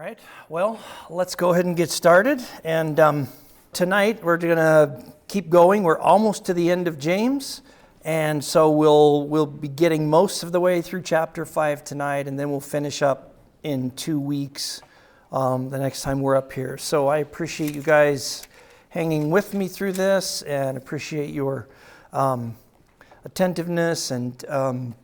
right, well, let's go ahead and get started. And tonight we're going to keep going. We're almost to the end of James. And so we'll be getting most of the way through chapter 5 tonight, and then we'll finish up in 2 weeks the next time we're up here. So I appreciate you guys hanging with me through this and appreciate your attentiveness and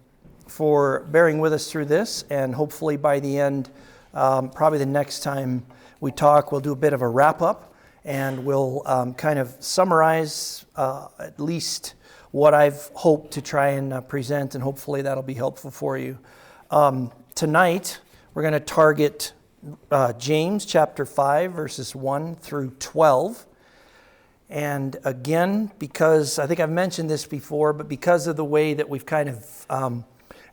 for bearing with us through this. And hopefully by the end, probably the next time we talk, we'll do a bit of a wrap-up, and we'll kind of summarize at least what I've hoped to try and present, and hopefully that'll be helpful for you. Tonight, we're going to target James chapter 5, verses 1 through 12. And again, because I think I've mentioned this before, but because of the way that we've kind of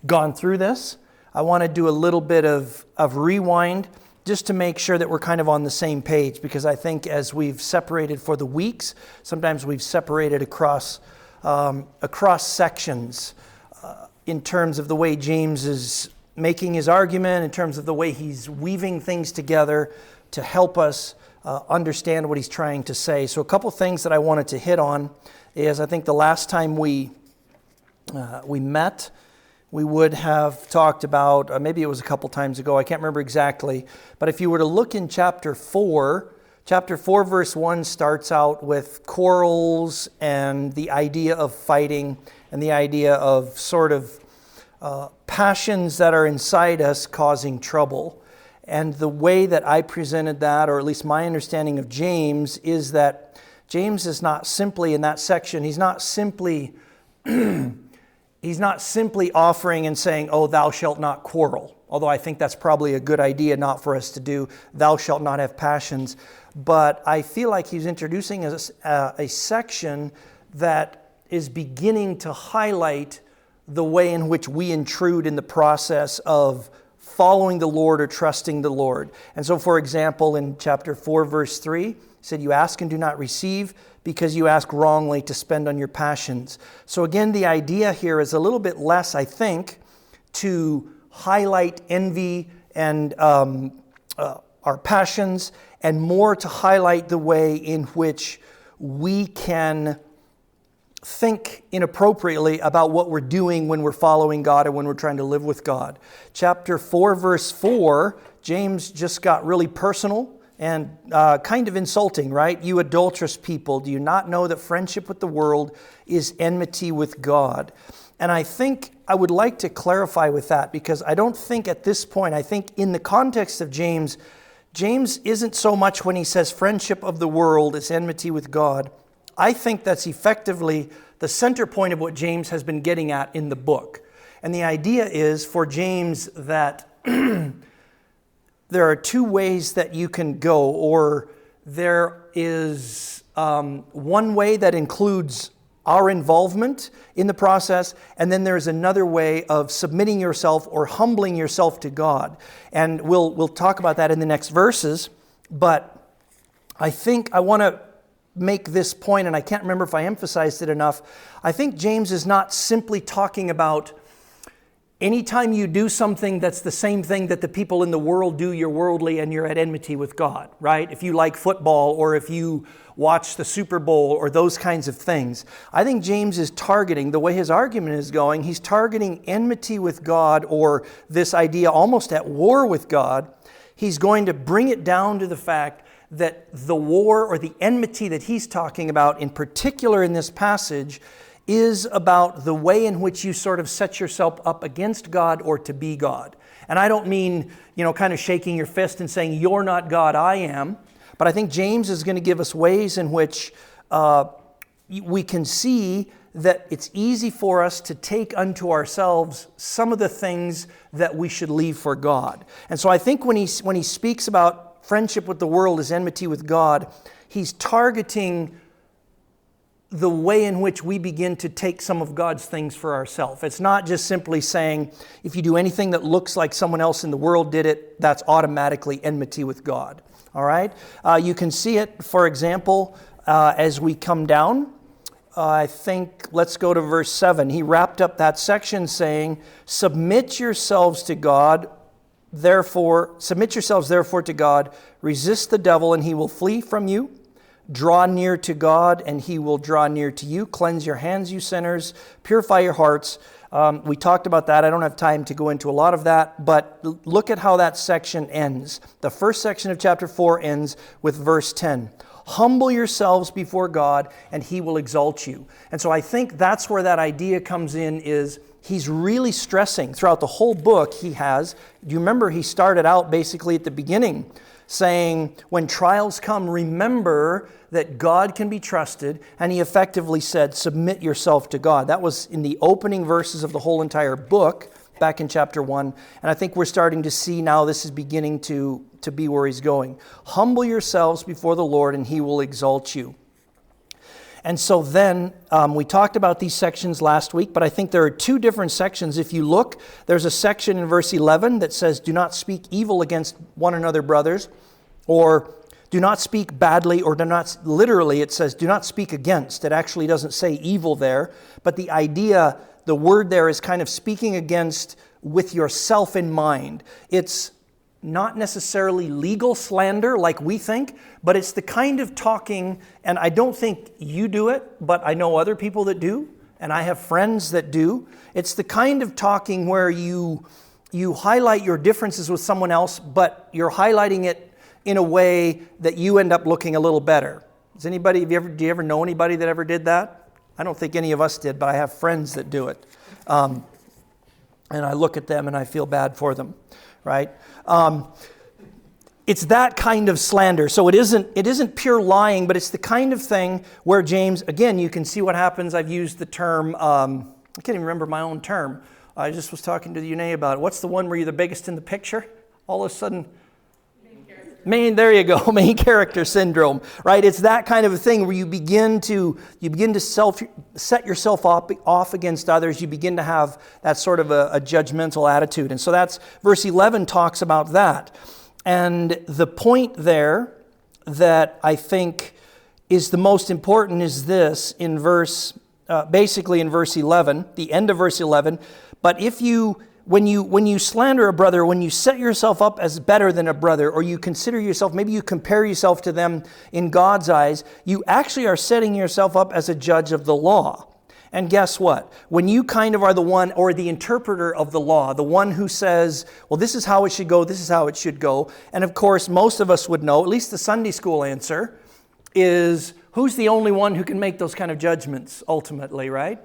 gone through this, I want to do a little bit of rewind just to make sure that we're kind of on the same page, because I think as we've separated for the weeks, sometimes we've separated across sections in terms of the way James is making his argument, in terms of the way he's weaving things together to help us understand what he's trying to say. So a couple things that I wanted to hit on is, I think the last time we met, we would have talked about, maybe it was a couple times ago, I can't remember exactly, but if you were to look in chapter 4 verse 1 starts out with quarrels and the idea of fighting and the idea of sort of passions that are inside us causing trouble. And the way that I presented that, or at least my understanding of James, is that James is not simply in that section, he's not simply offering and saying, oh, thou shalt not quarrel. Although I think that's probably a good idea not for us to do, thou shalt not have passions. But I feel like he's introducing a section that is beginning to highlight the way in which we intrude in the process of following the Lord or trusting the Lord. And so, for example, in chapter 4, verse 3, he said, you ask and do not receive because you ask wrongly to spend on your passions. So again, the idea here is a little bit less, I think, to highlight envy and our passions, and more to highlight the way in which we can think inappropriately about what we're doing when we're following God and when we're trying to live with God. Chapter 4, verse 4, James just got really personal and kind of insulting, right? You adulterous people, do you not know that friendship with the world is enmity with God? And I think I would like to clarify with that, because I don't think at this point, I think in the context of James isn't so much when he says friendship of the world is enmity with God. I think that's effectively the center point of what James has been getting at in the book. And the idea is for James that there are two ways that you can go, or there is one way that includes our involvement in the process, and then there's another way of submitting yourself or humbling yourself to God. And we'll talk about that in the next verses, but I think I want to make this point, and I can't remember if I emphasized it enough. I think James is not simply talking about anytime you do something that's the same thing that the people in the world do, you're worldly and you're at enmity with God, right? If you like football, or if you watch the Super Bowl, or those kinds of things. I think James is targeting, the way his argument is going, he's targeting enmity with God, or this idea almost at war with God. He's going to bring it down to the fact that the war or the enmity that he's talking about, in particular in this passage, is about the way in which you sort of set yourself up against God or to be God. And I don't mean, kind of shaking your fist and saying, you're not God, I am. But I think James is going to give us ways in which we can see that it's easy for us to take unto ourselves some of the things that we should leave for God. And so I think when he speaks about friendship with the world is enmity with God, he's targeting the way in which we begin to take some of God's things for ourselves. It's not just simply saying, if you do anything that looks like someone else in the world did it, that's automatically enmity with God. All right? You can see it, for example, as we come down. I think, let's go to verse 7. He wrapped up that section saying, submit yourselves to God, submit yourselves therefore to God, resist the devil and he will flee from you. Draw near to God and he will draw near to you. Cleanse your hands, you sinners. Purify your hearts. We talked about that. I don't have time to go into a lot of that, but look at how that section ends. The first section of chapter 4 ends with verse 10. Humble yourselves before God and he will exalt you. And so I think that's where that idea comes in, is he's really stressing throughout the whole book do you remember he started out basically at the beginning saying, when trials come, remember that God can be trusted, and he effectively said, submit yourself to God. That was in the opening verses of the whole entire book, back in chapter 1, and I think we're starting to see now this is beginning to be where he's going. Humble yourselves before the Lord, and he will exalt you. And so then, we talked about these sections last week, but I think there are two different sections. If you look, there's a section in verse 11 that says, do not speak evil against one another, brothers, or do not speak badly, or literally it says, do not speak against. It actually doesn't say evil there, but the idea, the word there is kind of speaking against with yourself in mind. It's not necessarily legal slander like we think, but it's the kind of talking, and I don't think you do it, but I know other people that do, and I have friends that do. It's the kind of talking where you highlight your differences with someone else, but you're highlighting it in a way that you end up looking a little better. Do you ever know anybody that ever did that? I don't think any of us did, but I have friends that do it. And I look at them and I feel bad for them, right? It's that kind of slander. So it isn't pure lying, but it's the kind of thing where James, again, you can see what happens. I've used the term, I can't even remember my own term. I just was talking to Yune about it. What's the one where you're the biggest in the picture? All of a sudden, there you go, main character syndrome, right? It's that kind of a thing where you begin to set yourself off against others. You begin to have that sort of a judgmental attitude. And so that's verse 11 talks about that. And the point there that I think is the most important is this in basically in verse 11, the end of verse 11. But when you slander a brother, when you set yourself up as better than a brother, or you consider yourself, maybe you compare yourself to them in God's eyes, you actually are setting yourself up as a judge of the law. And guess what? When you kind of are the one, or the interpreter of the law, the one who says, well, this is how it should go, this is how it should go. And of course, most of us would know, at least the Sunday school answer, is who's the only one who can make those kind of judgments ultimately, right?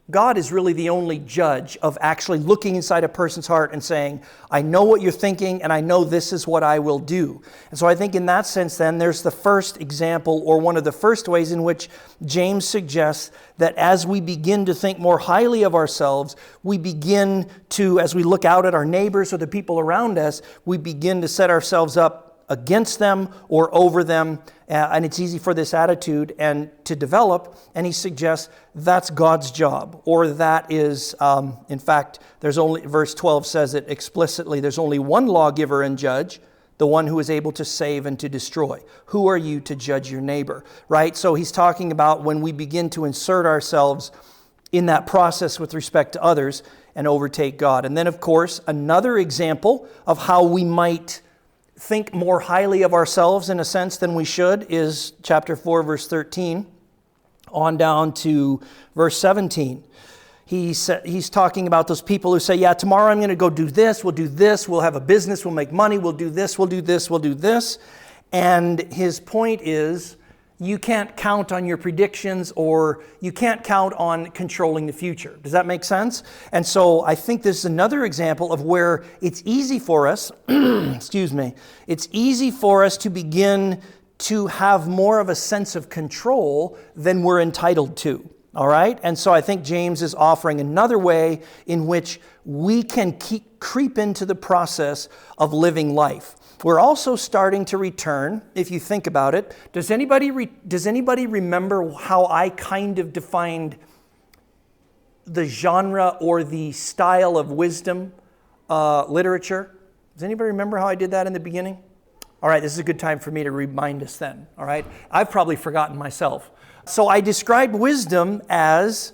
God is really the only judge of actually looking inside a person's heart and saying, I know what you're thinking and I know this is what I will do. And so I think in that sense then there's the first example, or one of the first ways in which James suggests that as we begin to think more highly of ourselves, we begin to, as we look out at our neighbors or the people around us, we begin to set ourselves up against them or over them, and it's easy for this attitude and to develop, and he suggests that's God's job, or that is, in fact, verse 12 says it explicitly, there's only one lawgiver and judge, the one who is able to save and to destroy. Who are you to judge your neighbor, right? So he's talking about when we begin to insert ourselves in that process with respect to others and overtake God. And then, of course, another example of how we might think more highly of ourselves in a sense than we should is chapter 4, verse 13, on down to verse 17. He's talking about those people who say, yeah, tomorrow I'm going to go do this, we'll have a business, we'll make money, we'll do this, we'll do this, we'll do this. And his point is, you can't count on your predictions, or you can't count on controlling the future. Does that make sense? And so I think this is another example of where it's easy for us, it's easy for us to begin to have more of a sense of control than we're entitled to. All right? And so I think James is offering another way in which we can creep into the process of living life. We're also starting to return, if you think about it. Does anybody remember how I kind of defined the genre or the style of wisdom literature? Does anybody remember how I did that in the beginning? All right, this is a good time for me to remind us then. All right? I've probably forgotten myself. So I described wisdom as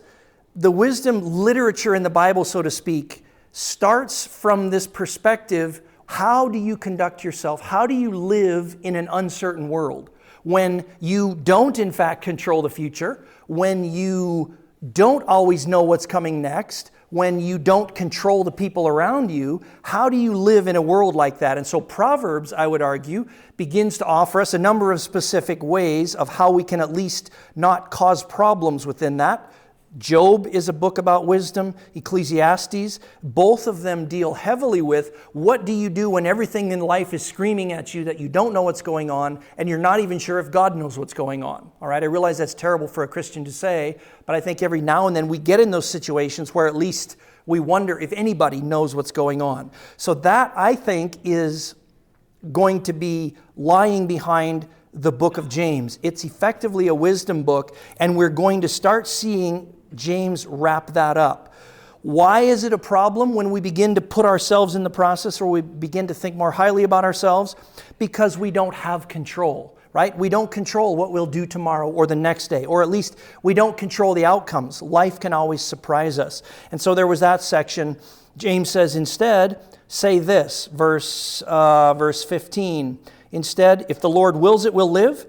the wisdom literature in the Bible, so to speak, starts from this perspective. How do you conduct yourself? How do you live in an uncertain world? When you don't, in fact, control the future, when you don't always know what's coming next, when you don't control the people around you, how do you live in a world like that? And so Proverbs, I would argue, begins to offer us a number of specific ways of how we can at least not cause problems within that. Job is a book about wisdom, Ecclesiastes. Both of them deal heavily with what do you do when everything in life is screaming at you that you don't know what's going on and you're not even sure if God knows what's going on. All right, I realize that's terrible for a Christian to say, but I think every now and then we get in those situations where at least we wonder if anybody knows what's going on. So that, I think, is going to be lying behind the book of James. It's effectively a wisdom book, and we're going to start seeing James wrap that up. Why is it a problem when we begin to put ourselves in the process, or we begin to think more highly about ourselves? Because we don't have control, right? We don't control what we'll do tomorrow or the next day, or at least we don't control the outcomes. Life can always surprise us. And so there was that section. James says, instead, say this, verse 15. Instead, if the Lord wills it, we'll live.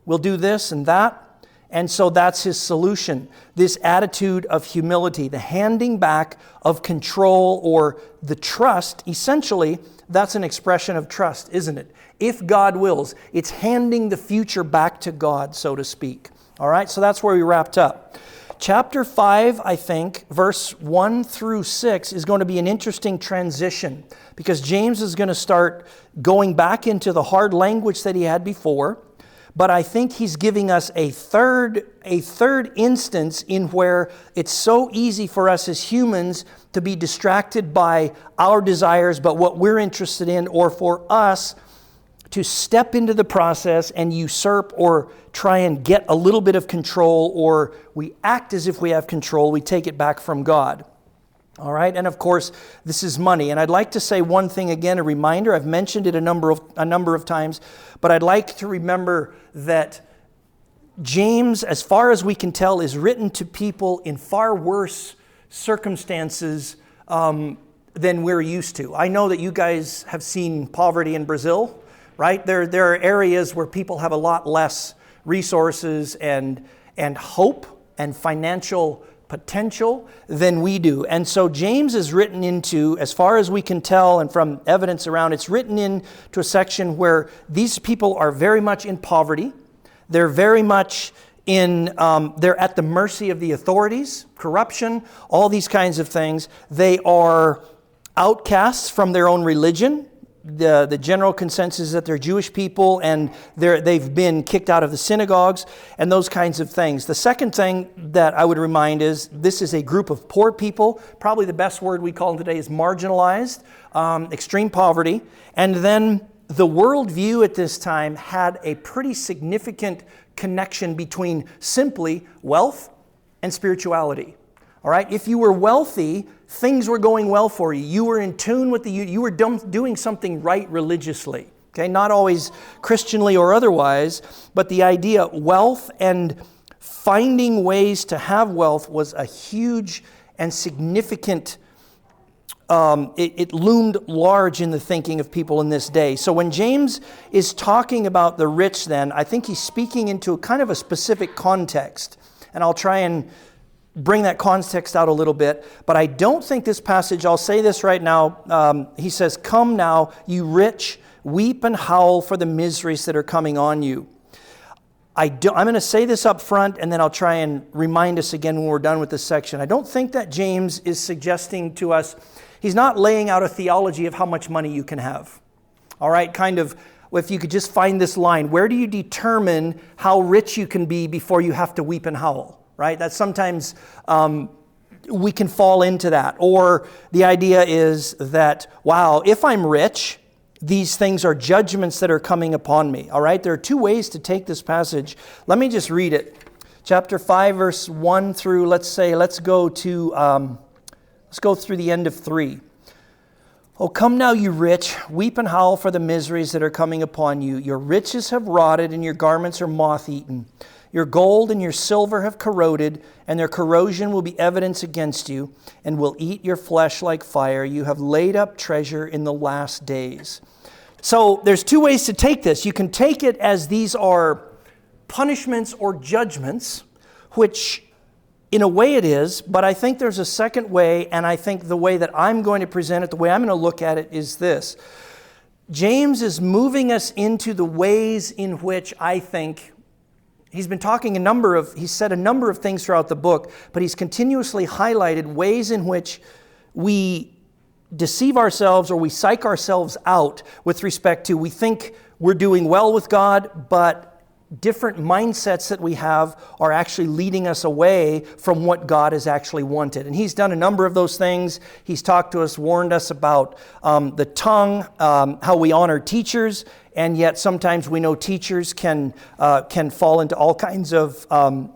We'll do this and that. And so that's his solution, this attitude of humility, the handing back of control or the trust. Essentially, that's an expression of trust, isn't it? If God wills, it's handing the future back to God, so to speak. All right, so that's where we wrapped up. Chapter 5, I think, verse 1 through 6 is going to be an interesting transition because James is going to start going back into the hard language that he had before. But I think he's giving us a third instance in where it's so easy for us as humans to be distracted by our desires, but what we're interested in, or for us to step into the process and usurp or try and get a little bit of control, or we act as if we have control, we take it back from God. All right, and of course, this is money. And I'd like to say one thing again, a reminder. I've mentioned it a number of times, but I'd like to remember that James, as far as we can tell, is written to people in far worse circumstances than we're used to. I know that you guys have seen poverty in Brazil, right? There are areas where people have a lot less resources and hope and financial potential than we do. And so James is written into, as far as we can tell and from evidence around, it's written into a section where these people are very much in poverty. They're very much they're at the mercy of the authorities, corruption, all these kinds of things. They are outcasts from their own religion. The general consensus is that they're Jewish people and they've been kicked out of the synagogues and those kinds of things. The second thing that I would remind is this is a group of poor people. Probably the best word we call them today is marginalized, extreme poverty. And then the worldview at this time had a pretty significant connection between simply wealth and spirituality. All right, if you were wealthy, things were going well for you. You were in tune with you were doing something right religiously. Okay, not always Christianly or otherwise, but the idea wealth and finding ways to have wealth was a huge and significant. It loomed large in the thinking of people in this day. So when James is talking about the rich, then I think he's speaking into a kind of a specific context, and I'll try and bring that context out a little bit, but I don't think this passage, I'll say this right now, he says, "Come now, you rich, weep and howl for the miseries that are coming on you." I'm going to say this up front, and then I'll try and remind us again when we're done with this section. I don't think that James is suggesting to us, he's not laying out a theology of how much money you can have. All right, kind of, if you could just find this line, where do you determine how rich you can be before you have to weep and howl? Right? That sometimes we can fall into that. Or the idea is that, wow, if I'm rich, these things are judgments that are coming upon me. All right? There are two ways to take this passage. Let me just read it. Chapter 5, verse 1 through, let's go through the end of 3. "Oh, come now, you rich, weep and howl for the miseries that are coming upon you. Your riches have rotted and your garments are moth-eaten. Your gold and your silver have corroded, and their corrosion will be evidence against you, and will eat your flesh like fire. You have laid up treasure in the last days. So there's two ways to take this. You can take it as these are punishments or judgments, which in a way it is, but I think there's a second way, and I think the way that I'm going to present it, the way I'm going to look at it is this. James is moving us into the ways in which I think he's been talking he's said a number of things throughout the book, but he's continuously highlighted ways in which we deceive ourselves or we psych ourselves out with respect to we think we're doing well with God, but different mindsets that we have are actually leading us away from what God has actually wanted. And he's done a number of those things. He's talked to us, warned us about the tongue, how we honor teachers, and yet sometimes we know teachers can fall into all kinds of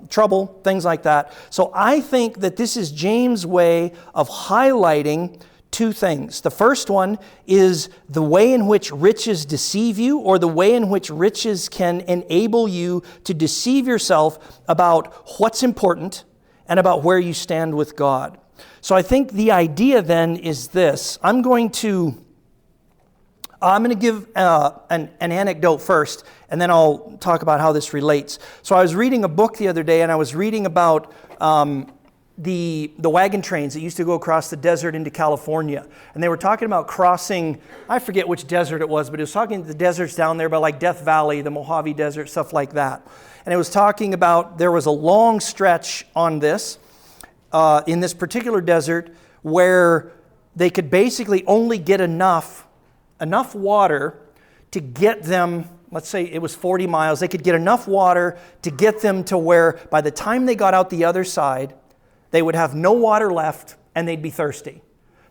trouble, things like that. So I think that this is James' way of highlighting two things. The first one is the way in which riches deceive you, or the way in which riches can enable you to deceive yourself about what's important and about where you stand with God. So I think the idea then is this. I'm going to give an anecdote first, and then I'll talk about how this relates. So I was reading a book the other day, and I was reading about the wagon trains that used to go across the desert into California. And they were talking about crossing, I forget which desert it was, but it was talking the deserts down there by like Death Valley, the Mojave Desert, stuff like that. And it was talking about there was a long stretch on this, in this particular desert, where they could basically only get enough water to get them, let's say it was 40 miles, they could get enough water to get them to where by the time they got out the other side, they would have no water left and they'd be thirsty.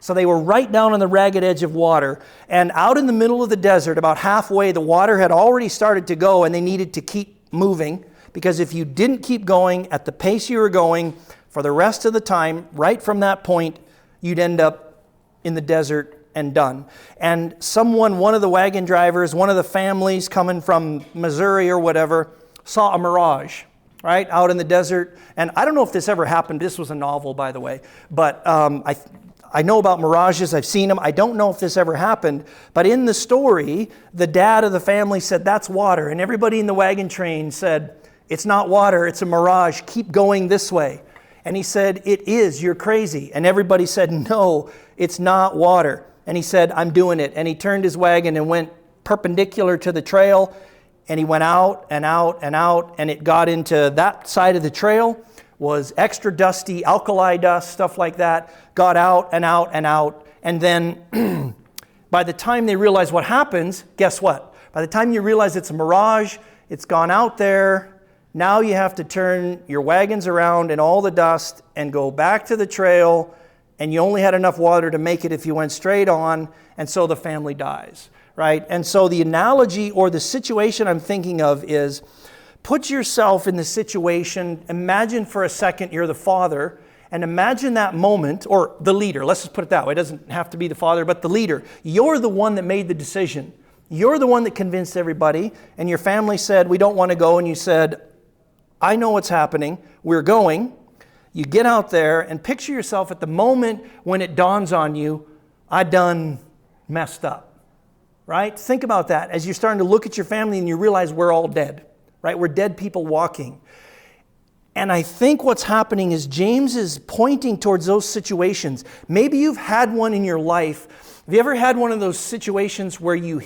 So they were right down on the ragged edge of water. And out in the middle of the desert, about halfway, the water had already started to go and they needed to keep moving, because if you didn't keep going at the pace you were going for the rest of the time, right from that point, you'd end up in the desert and done. And one of the wagon drivers, one of the families coming from Missouri or whatever, saw a mirage, right, out in the desert. And I don't know if this ever happened. This was a novel, by the way. But I know about mirages. I've seen them. I don't know if this ever happened. But in the story, the dad of the family said, "That's water." And everybody in the wagon train said, "It's not water. It's a mirage. Keep going this way." And he said, "It is. You're crazy." And everybody said, "No, it's not water." And he said, "I'm doing it." And he turned his wagon and went perpendicular to the trail. And he went out and out and out, and it got into that side of the trail, was extra dusty, alkali dust, stuff like that, got out and out and out. And then by the time they realize what happens, guess what? By the time you realize it's a mirage, it's gone out there, now you have to turn your wagons around in all the dust and go back to the trail, and you only had enough water to make it if you went straight on, and so the family dies. Right? And so the analogy or the situation I'm thinking of is, put yourself in the situation, imagine for a second you're the father, and imagine that moment, or the leader, let's just put it that way, it doesn't have to be the father, but the leader. You're the one that made the decision. You're the one that convinced everybody, and your family said, "We don't want to go," and you said, "I know what's happening, we're going." You get out there and picture yourself at the moment when it dawns on you, I done messed up. Right? Think about that as you're starting to look at your family and you realize we're all dead, right? We're dead people walking. And I think what's happening is James is pointing towards those situations. Maybe you've had one in your life. Have you ever had one of those situations where you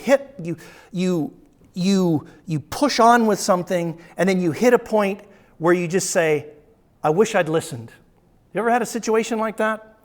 push on with something and then you hit a point where you just say, "I wish I'd listened"? You ever had a situation like that?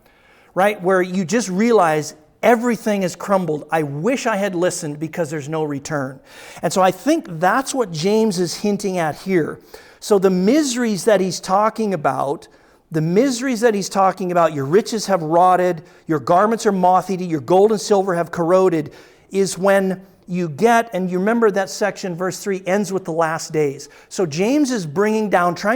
Right? Where you just realize everything has crumbled. I wish I had listened, because there's no return. And so I think that's what James is hinting at here. So the miseries that he's talking about, your riches have rotted, your garments are moth-eaten, your gold and silver have corroded, is when you get, and you remember that section, verse 3, ends with the last days. So James is trying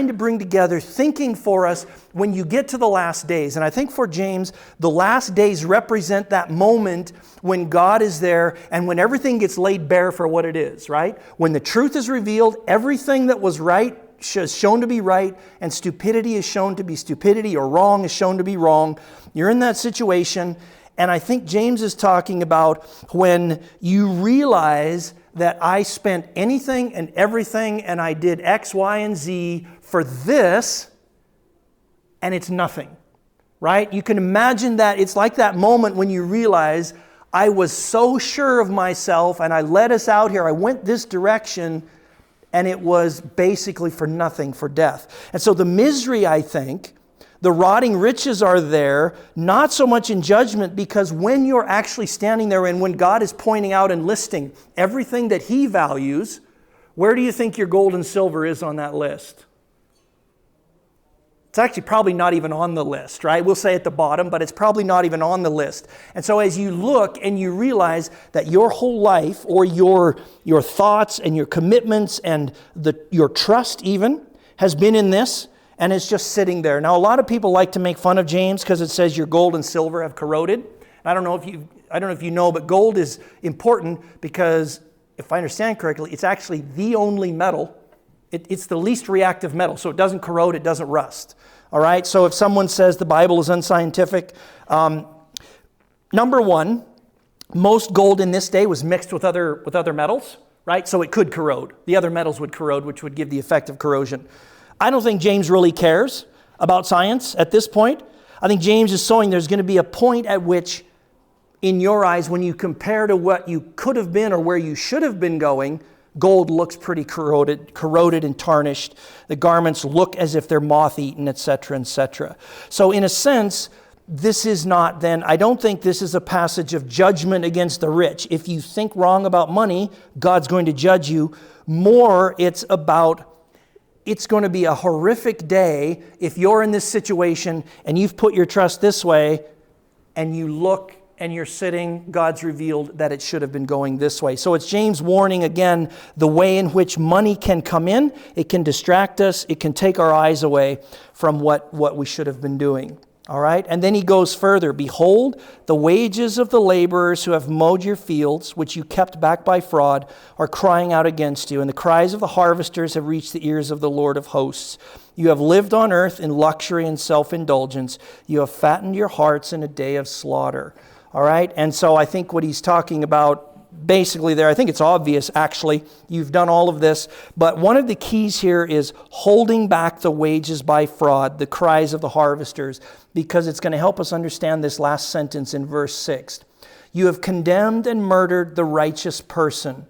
to bring together, thinking for us when you get to the last days. And I think for James, the last days represent that moment when God is there and when everything gets laid bare for what it is, right? When the truth is revealed, everything that was right shown to be right, and stupidity is shown to be stupidity, or wrong is shown to be wrong. You're in that situation, and I think James is talking about when you realize that I spent anything and everything, and I did X, Y, and Z for this, and it's nothing, right? You can imagine that it's like that moment when you realize, I was so sure of myself, and I led us out here, I went this direction, and it was basically for nothing, for death. And so the misery, I think, the rotting riches are there, not so much in judgment, because when you're actually standing there and when God is pointing out and listing everything that He values, where do you think your gold and silver is on that list? It's actually probably not even on the list, right? We'll say at the bottom, but it's probably not even on the list. And so as you look and you realize that your whole life, or your thoughts and your commitments and your trust even, has been in this, and it's just sitting there. Now, a lot of people like to make fun of James because it says your gold and silver have corroded. I don't know if you know, but gold is important because, if I understand correctly, it's actually the only metal. It's the least reactive metal, so it doesn't corrode, it doesn't rust. All right, so if someone says the Bible is unscientific, number one, most gold in this day was mixed with other metals, right? So it could corrode. The other metals would corrode, which would give the effect of corrosion. I don't think James really cares about science at this point. I think James is showing there's going to be a point at which, in your eyes, when you compare to what you could have been or where you should have been going, gold looks pretty corroded and tarnished. The garments look as if they're moth-eaten, etc., etc. So in a sense, this is not then, I don't think this is a passage of judgment against the rich. If you think wrong about money, God's going to judge you. More, it's going to be a horrific day if you're in this situation and you've put your trust this way and you look and you're sitting, God's revealed that it should have been going this way. So it's James warning again the way in which money can come in. It can distract us. It can take our eyes away from what we should have been doing. All right? And then he goes further. Behold, the wages of the laborers who have mowed your fields, which you kept back by fraud, are crying out against you. And the cries of the harvesters have reached the ears of the Lord of hosts. You have lived on earth in luxury and self-indulgence. You have fattened your hearts in a day of slaughter. All right? And so I think what he's talking about basically there, I think it's obvious actually, you've done all of this, but one of the keys here is holding back the wages by fraud, the cries of the harvesters, because it's going to help us understand this last sentence in verse 6. You have condemned and murdered the righteous person.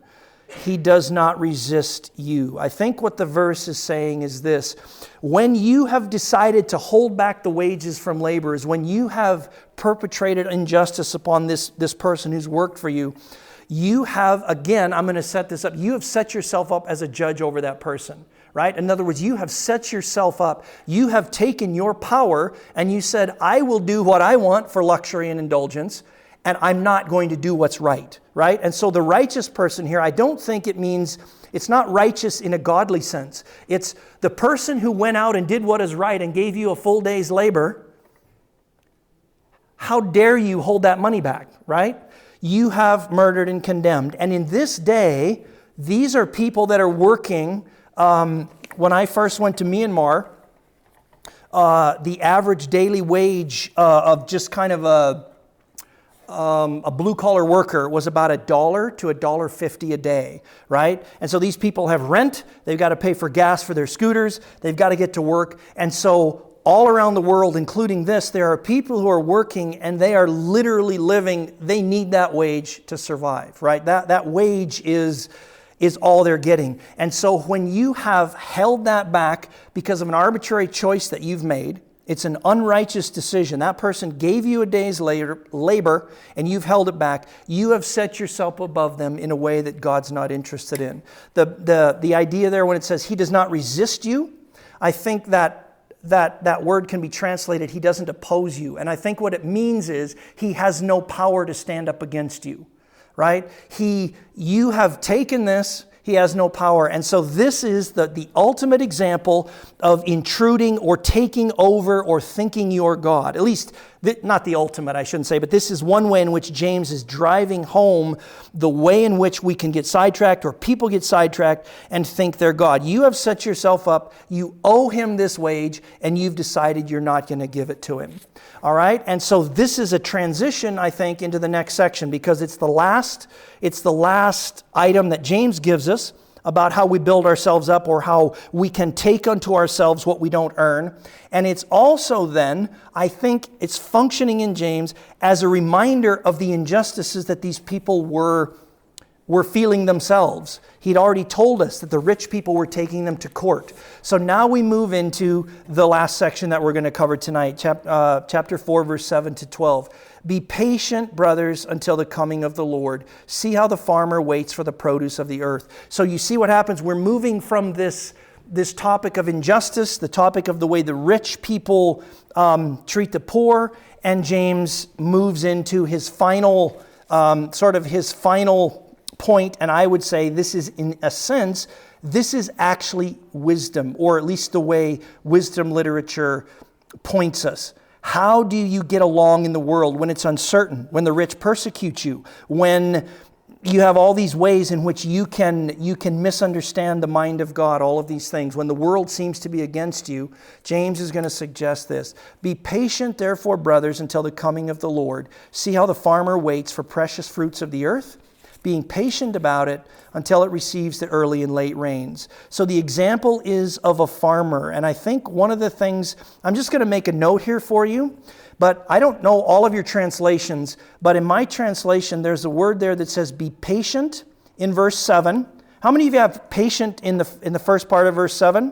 He does not resist you. I think what the verse is saying is this. When you have decided to hold back the wages from laborers, when you have perpetrated injustice upon this person who's worked for you, you have, again, I'm going to set this up, you have set yourself up as a judge over that person, right? In other words, you have set yourself up, you have taken your power and you said, I will do what I want for luxury and indulgence, and I'm not going to do what's right, right? And so the righteous person here, I don't think it means, it's not righteous in a godly sense. It's the person who went out and did what is right and gave you a full day's labor. How dare you hold that money back, right? You have murdered and condemned. And in this day, these are people that are working. When I first went to Myanmar, the average daily wage of just kind of a blue-collar worker was about $1 to $1.50 a day, right? And so these people have rent, they've got to pay for gas for their scooters, they've got to get to work. And so all around the world, including this, there are people who are working and they are literally living, they need that wage to survive, right? That wage is all they're getting. And so when you have held that back because of an arbitrary choice that you've made, it's an unrighteous decision. That person gave you a day's labor and you've held it back. You have set yourself above them in a way that God's not interested in. The idea there when it says he does not resist you, I think that word can be translated, he doesn't oppose you. And I think what it means is he has no power to stand up against you, right? You have taken this, he has no power. And so this is the ultimate example of intruding or taking over or thinking you're God. At least not the ultimate, I shouldn't say, but this is one way in which James is driving home the way in which we can get sidetracked, or people get sidetracked and think they're God. You have set yourself up, you owe him this wage, and you've decided you're not going to give it to him. All right? And so this is a transition, I think, into the next section, because it's the last item that James gives us about how we build ourselves up, or how we can take unto ourselves what we don't earn. And it's also then, I think it's functioning in James as a reminder of the injustices that these people were feeling themselves. He'd already told us that the rich people were taking them to court. So now we move into the last section that we're going to cover tonight, chapter 4, verse 7 to 12. Be patient, brothers, until the coming of the Lord. See how the farmer waits for the produce of the earth. So you see what happens. We're moving from this topic of injustice, the topic of the way the rich people treat the poor, and James moves into his final, his final point, and I would say this is, in a sense, this is actually wisdom, or at least the way wisdom literature points us. How do you get along in the world when it's uncertain, when the rich persecute you, when you have all these ways in which you can misunderstand the mind of God, all of these things, when the world seems to be against you? James is going to suggest this. Be patient, therefore, brothers, until the coming of the Lord. See how the farmer waits for precious fruits of the earth, being patient about it until it receives the early and late rains. So the example is of a farmer. And I think one of the things, I'm just going to make a note here for you, but I don't know all of your translations, but in my translation, there's a word there that says be patient in verse 7. How many of you have patient in the first part of verse 7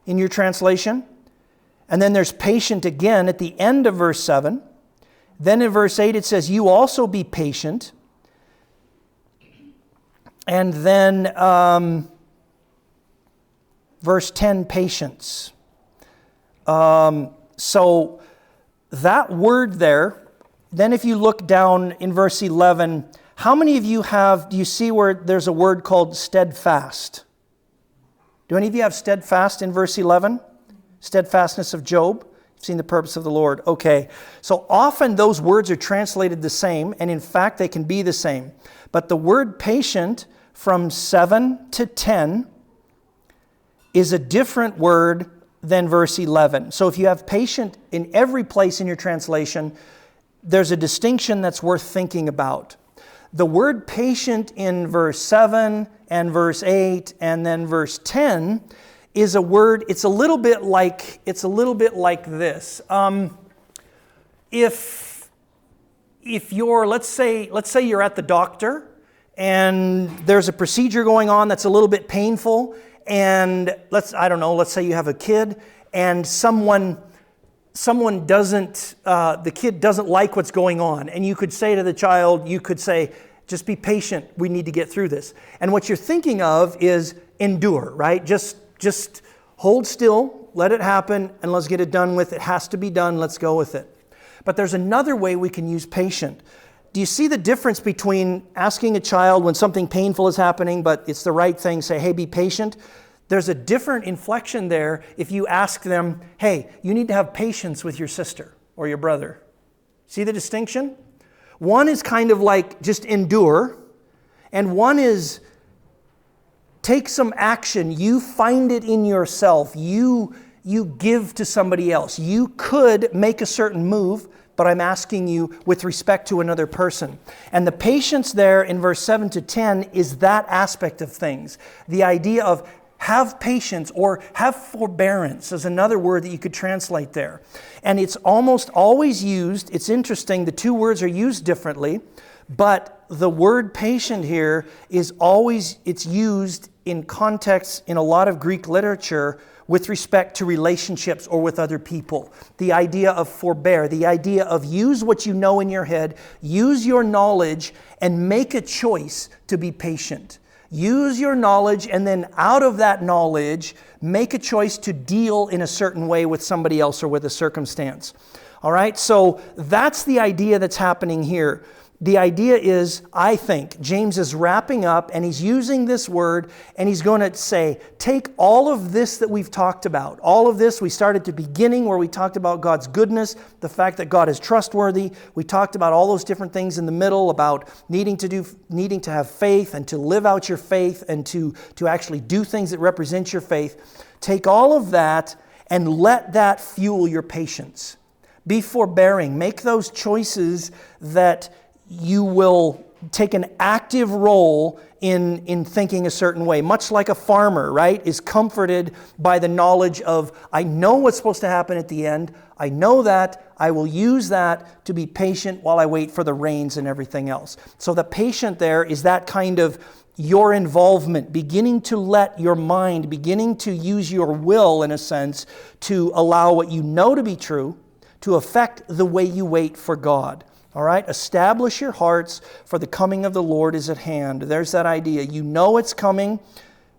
in your translation? And then there's patient again at the end of verse 7. Then in verse 8 it says, you also be patient. And then verse 10, patience. So that word there, then if you look down in verse 11, how many of you do you see where there's a word called steadfast? Do any of you have steadfast in verse 11? Steadfastness of Job? You've seen the purpose of the Lord. Okay. So often those words are translated the same, and in fact they can be the same. But the word patient from 7 to 10 is a different word than verse 11. So if you have patient in every place in your translation, there's a distinction that's worth thinking about. The word patient in verse 7 and verse 8 and then verse 10 is a word, it's a little bit like this. If you're, let's say you're at the doctor and there's a procedure going on that's a little bit painful, and let's say you have a kid and someone doesn't, the kid doesn't like what's going on, and you could say to the child, just be patient, we need to get through this. And what you're thinking of is endure, right? Just hold still, let it happen, and let's get it done with. It has to be done, let's go with it. But there's another way we can use patient. Do you see the difference between asking a child when something painful is happening, but it's the right thing, say, hey, be patient? There's a different inflection there if you ask them, hey, you need to have patience with your sister or your brother. See the distinction? One is kind of like just endure, and one is take some action. You find it in yourself. You give to somebody else. You could make a certain move, but I'm asking you with respect to another person. And the patience there in verse 7 to 10 is that aspect of things. The idea of have patience or have forbearance is another word that you could translate there. And it's almost always used, it's interesting, the two words are used differently, but the word patient here is always, it's used in context in a lot of Greek literature with respect to relationships or with other people. The idea of forbear, the idea of use what you know in your head, use your knowledge and make a choice to be patient. Use your knowledge, and then out of that knowledge, make a choice to deal in a certain way with somebody else or with a circumstance. All right, so that's the idea that's happening here. the idea is, I think, James is wrapping up and he's using this word and he's going to say, take all of this that we've talked about. All of this, we started at the beginning where we talked about God's goodness, the fact that God is trustworthy. We talked about all those different things in the middle about needing to have faith and to live out your faith and to actually do things that represent your faith. Take all of that and let that fuel your patience. Be forbearing. Make those choices that you will take an active role in thinking a certain way. Much like a farmer, right, is comforted by the knowledge of, I know what's supposed to happen at the end. I know that. I will use that to be patient while I wait for the rains and everything else. So the patient there is that kind of your involvement, beginning to let your mind, beginning to use your will, in a sense, to allow what you know to be true to affect the way you wait for God. All right? Establish your hearts, for the coming of the Lord is at hand. There's that idea. You know it's coming.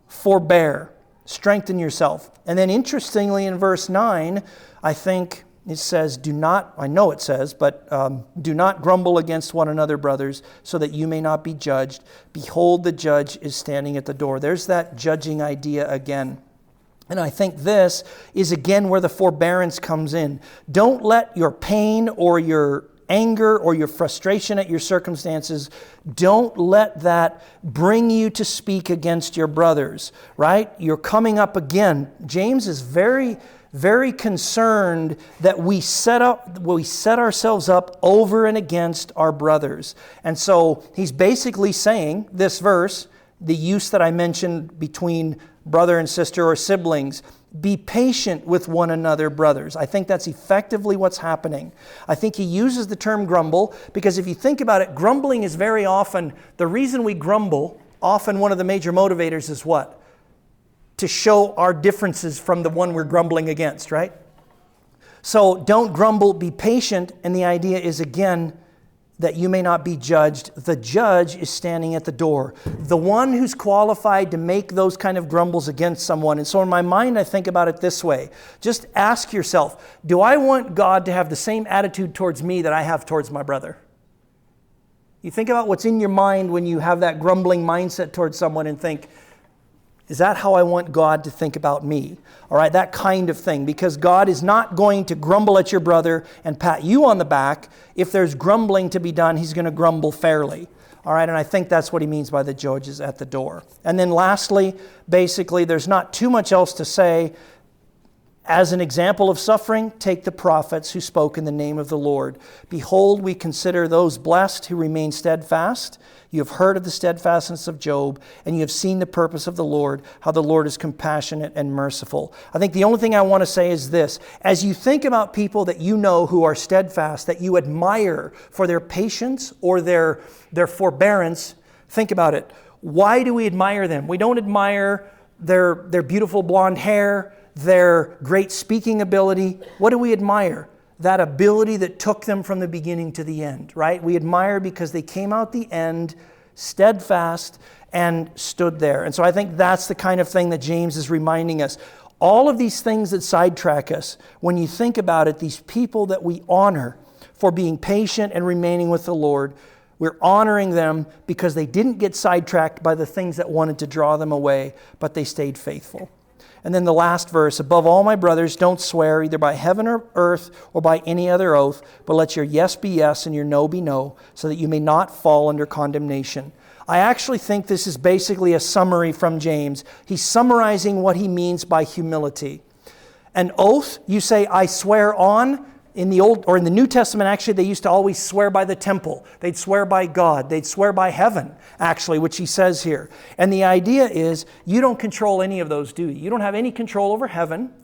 Forbear. Strengthen yourself. And then interestingly in verse 9, I think it says, do not grumble against one another, brothers, so that you may not be judged. Behold, the judge is standing at the door. There's that judging idea again. And I think this is again where the forbearance comes in. Don't let your pain or your anger or your frustration at your circumstances, don't let that bring you to speak against your brothers, right? You're coming up again. James is very, very concerned that we set ourselves up over and against our brothers. And so he's basically saying, this verse, the use that I mentioned between brother and sister or siblings, be patient with one another, brothers. I think that's effectively what's happening. I think he uses the term grumble because if you think about it, grumbling is very often, the reason we grumble, often one of the major motivators is what? To show our differences from the one we're grumbling against, right? So don't grumble, be patient, and the idea is again, that you may not be judged. The judge is standing at the door. The one who's qualified to make those kind of grumbles against someone. And so in my mind, I think about it this way. Just ask yourself, do I want God to have the same attitude towards me that I have towards my brother? You think about what's in your mind when you have that grumbling mindset towards someone and think, is that how I want God to think about me? All right, that kind of thing. Because God is not going to grumble at your brother and pat you on the back. If there's grumbling to be done, He's going to grumble fairly. All right, and I think that's what he means by the judge is at the door. And then lastly, basically, there's not too much else to say. As an example of suffering, take the prophets who spoke in the name of the Lord. Behold, we consider those blessed who remain steadfast. You have heard of the steadfastness of Job, and you have seen the purpose of the Lord, how the Lord is compassionate and merciful. I think the only thing I want to say is this. As you think about people that you know who are steadfast, that you admire for their patience or their forbearance, think about it. Why do we admire them? We don't admire their beautiful blonde hair, their great speaking ability. What do we admire? That ability that took them from the beginning to the end, right? We admire because they came out the end steadfast and stood there. And so I think that's the kind of thing that James is reminding us. All of these things that sidetrack us, when you think about it, these people that we honor for being patient and remaining with the Lord, we're honoring them because they didn't get sidetracked by the things that wanted to draw them away, but they stayed faithful. And then the last verse, above all, my brothers, don't swear either by heaven or earth or by any other oath, but let your yes be yes and your no be no, so that you may not fall under condemnation. I actually think this is basically a summary from James. He's summarizing what he means by humility. An oath, you say, I swear on. In the Old or in the New Testament, actually, they used to always swear by the temple. They'd swear by God. They'd swear by heaven, actually, which he says here. And the idea is you don't control any of those, do you? You don't have any control over heaven.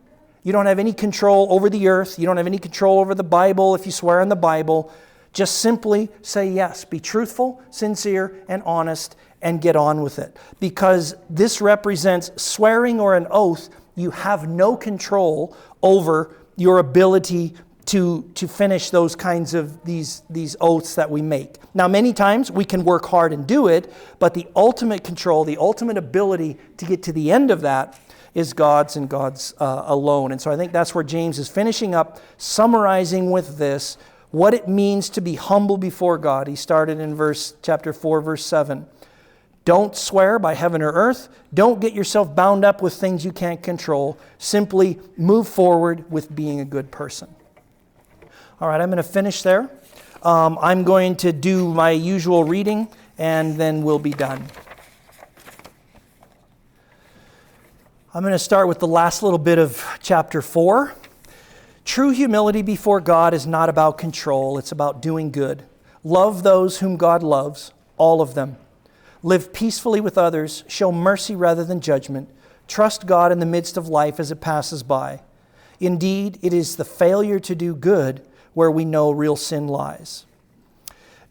You don't have any control over the earth. You don't have any control over the Bible if you swear on the Bible. Just simply say yes. Be truthful, sincere, and honest, and get on with it. Because this represents swearing or an oath. You have no control over your ability to finish those kinds of these oaths that we make. Now, many times we can work hard and do it, but the ultimate control, the ultimate ability to get to the end of that is God's and God's alone. And so I think that's where James is finishing up, summarizing with this, what it means to be humble before God. He started in chapter 4, verse 7. Don't swear by heaven or earth. Don't get yourself bound up with things you can't control. Simply move forward with being a good person. All right, I'm going to finish there. I'm going to do my usual reading, and then we'll be done. I'm going to start with the last little bit of chapter 4. True humility before God is not about control. It's about doing good. Love those whom God loves, all of them. Live peacefully with others. Show mercy rather than judgment. Trust God in the midst of life as it passes by. Indeed, it is the failure to do good where we know real sin lies.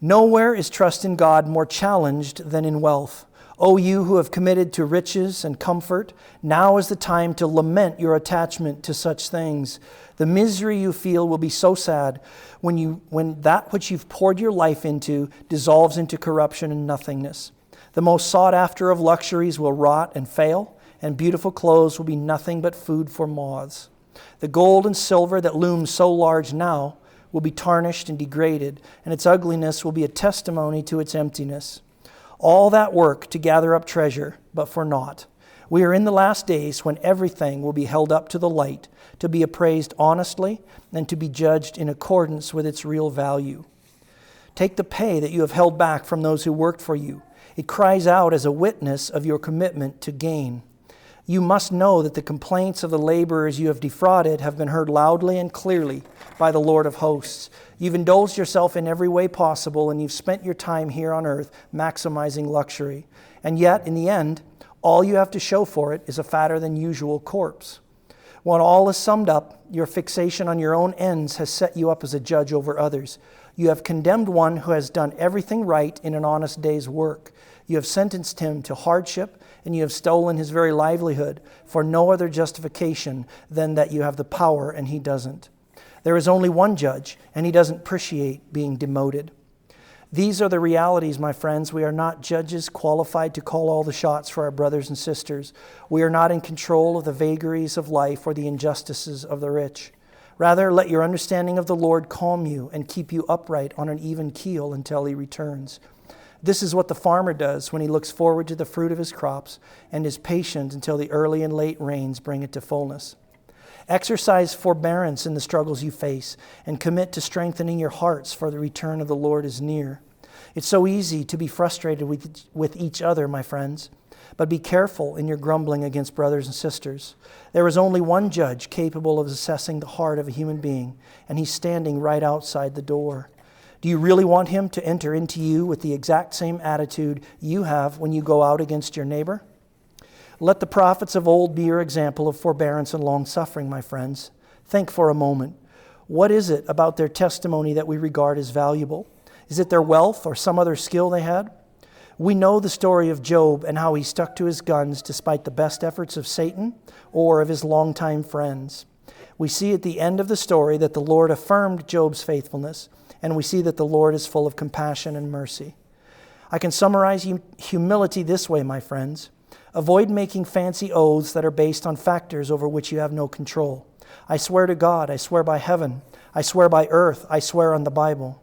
Nowhere is trust in God more challenged than in wealth. O you who have committed to riches and comfort, now is the time to lament your attachment to such things. The misery you feel will be so sad when that which you've poured your life into dissolves into corruption and nothingness. The most sought after of luxuries will rot and fail, and beautiful clothes will be nothing but food for moths. The gold and silver that looms so large now will be tarnished and degraded, and its ugliness will be a testimony to its emptiness. All that work to gather up treasure, but for naught. We are in the last days when everything will be held up to the light, to be appraised honestly and to be judged in accordance with its real value. Take the pay that you have held back from those who worked for you. It cries out as a witness of your commitment to gain. You must know that the complaints of the laborers you have defrauded have been heard loudly and clearly by the Lord of hosts. You've indulged yourself in every way possible, and you've spent your time here on earth maximizing luxury. And yet, in the end, all you have to show for it is a fatter than usual corpse. When all is summed up, your fixation on your own ends has set you up as a judge over others. You have condemned one who has done everything right in an honest day's work. You have sentenced him to hardship, and you have stolen his very livelihood for no other justification than that you have the power and he doesn't. There is only one judge, and he doesn't appreciate being demoted. These are the realities, my friends. We are not judges qualified to call all the shots for our brothers and sisters. We are not in control of the vagaries of life or the injustices of the rich. Rather, let your understanding of the Lord calm you and keep you upright on an even keel until he returns. This is what the farmer does when he looks forward to the fruit of his crops and is patient until the early and late rains bring it to fullness. Exercise forbearance in the struggles you face and commit to strengthening your hearts, for the return of the Lord is near. It's so easy to be frustrated with each other, my friends, but be careful in your grumbling against brothers and sisters. There is only one judge capable of assessing the heart of a human being, and he's standing right outside the door. Do you really want him to enter into you with the exact same attitude you have when you go out against your neighbor? Let the prophets of old be your example of forbearance and long-suffering, my friends. Think for a moment. What is it about their testimony that we regard as valuable? Is it their wealth or some other skill they had? We know the story of Job and how he stuck to his guns despite the best efforts of Satan or of his longtime friends. We see at the end of the story that the Lord affirmed Job's faithfulness, and we see that the Lord is full of compassion and mercy. I can summarize humility this way, my friends. Avoid making fancy oaths that are based on factors over which you have no control. I swear to God, I swear by heaven, I swear by earth, I swear on the Bible.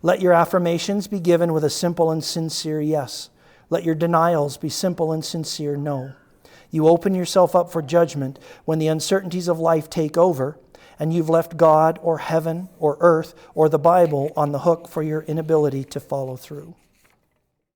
Let your affirmations be given with a simple and sincere yes. Let your denials be simple and sincere no. You open yourself up for judgment when the uncertainties of life take over, and you've left God or heaven or earth or the Bible on the hook for your inability to follow through.